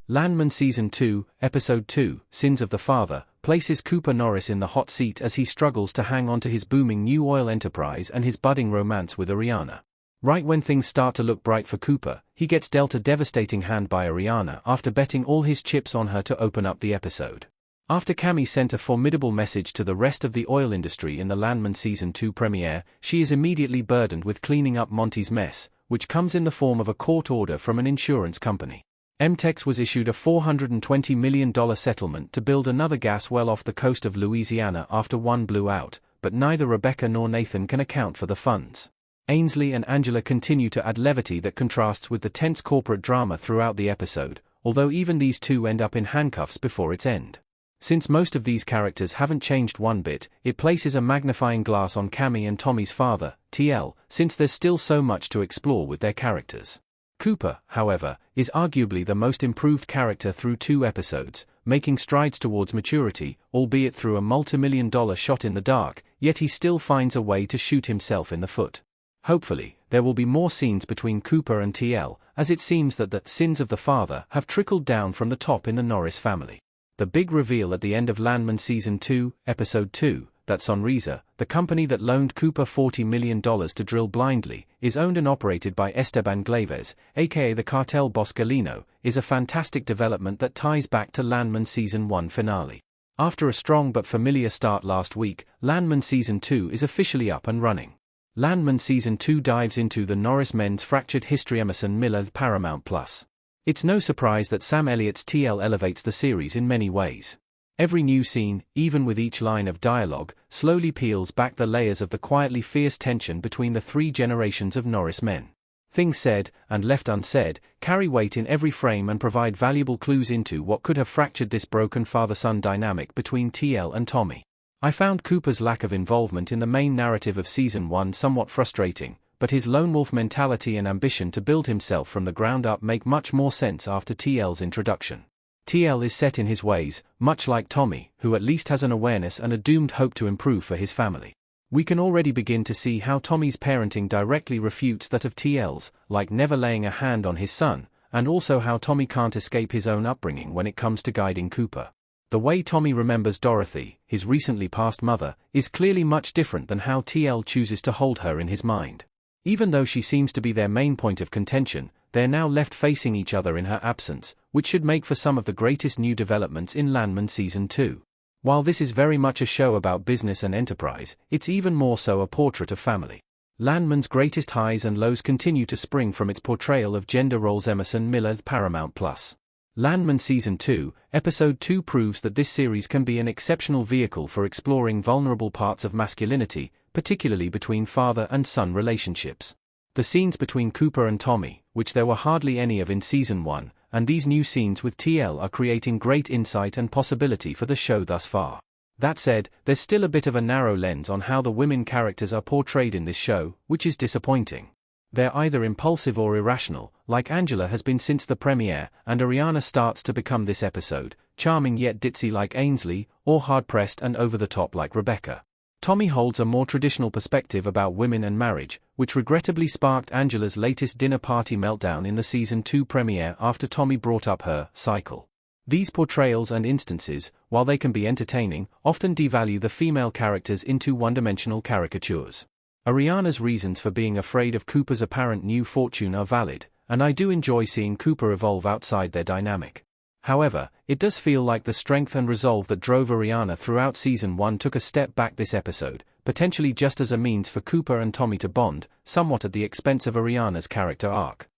Landman Season 2, Episode 2, Sins of the Father, places Cooper Norris in the hot seat as he struggles to hang on to his booming new oil enterprise and his budding romance with Ariana. Right when things start to look bright for Cooper, he gets dealt a devastating hand by Ariana after betting all his chips on her to open up the episode. After Cammy sent a formidable message to the rest of the oil industry in the Landman Season 2 premiere, she is immediately burdened with cleaning up Monty's mess, which comes in the form of a court order from an insurance company. MTEX was issued a $420 million settlement to build another gas well off the coast of Louisiana after one blew out, but neither Rebecca nor Nathan can account for the funds. Ainsley and Angela continue to add levity that contrasts with the tense corporate drama throughout the episode, although even these two end up in handcuffs before its end. Since most of these characters haven't changed one bit, it places a magnifying glass on Cammy and Tommy's father, TL, since there's still so much to explore with their characters. Cooper, however, is arguably the most improved character through 2 episodes, making strides towards maturity, albeit through a multimillion-dollar shot in the dark, yet he still finds a way to shoot himself in the foot. Hopefully, there will be more scenes between Cooper and TL, as it seems that the sins of the father have trickled down from the top in the Norris family. The big reveal at the end of Landman Season 2, Episode 2, that Sonrisa, the company that loaned Cooper $40 million to drill blindly, is owned and operated by Esteban Glaves, aka the cartel boss Galino, is a fantastic development that ties back to Landman Season 1 finale. After a strong but familiar start last week, Landman Season 2 is officially up and running. Landman Season 2 dives into the Norris men's fractured history. Emerson Miller, Paramount+. It's no surprise that Sam Elliott's TL elevates the series in many ways. Every new scene, even with each line of dialogue, slowly peels back the layers of the quietly fierce tension between the 3 generations of Norris men. Things said, and left unsaid, carry weight in every frame and provide valuable clues into what could have fractured this broken father-son dynamic between TL and Tommy. I found Cooper's lack of involvement in the main narrative of Season 1 somewhat frustrating, but his lone wolf mentality and ambition to build himself from the ground up make much more sense after TL's introduction. TL is set in his ways, much like Tommy, who at least has an awareness and a doomed hope to improve for his family. We can already begin to see how Tommy's parenting directly refutes that of TL's, like never laying a hand on his son, and also how Tommy can't escape his own upbringing when it comes to guiding Cooper. The way Tommy remembers Dorothy, his recently passed mother, is clearly much different than how TL chooses to hold her in his mind. Even though she seems to be their main point of contention, they're now left facing each other in her absence, which should make for some of the greatest new developments in Landman Season 2. While this is very much a show about business and enterprise, it's even more so a portrait of family. Landman's greatest highs and lows continue to spring from its portrayal of gender roles. Emerson Miller, Paramount+. Landman Season 2, Episode 2 proves that this series can be an exceptional vehicle for exploring vulnerable parts of masculinity, particularly between father and son relationships. The scenes between Cooper and Tommy, which there were hardly any of in Season 1, and these new scenes with TL are creating great insight and possibility for the show thus far. That said, there's still a bit of a narrow lens on how the women characters are portrayed in this show, which is disappointing. They're either impulsive or irrational, like Angela has been since the premiere, and Ariana starts to become this episode, charming yet ditzy like Ainsley, or hard-pressed and over-the-top like Rebecca. Tommy holds a more traditional perspective about women and marriage, which regrettably sparked Angela's latest dinner party meltdown in the Season 2 premiere after Tommy brought up her cycle. These portrayals and instances, while they can be entertaining, often devalue the female characters into one-dimensional caricatures. Ariana's reasons for being afraid of Cooper's apparent new fortune are valid, and I do enjoy seeing Cooper evolve outside their dynamic. However, it does feel like the strength and resolve that drove Ariana throughout Season 1 took a step back this episode, potentially just as a means for Cooper and Tommy to bond, somewhat at the expense of Ariana's character arc.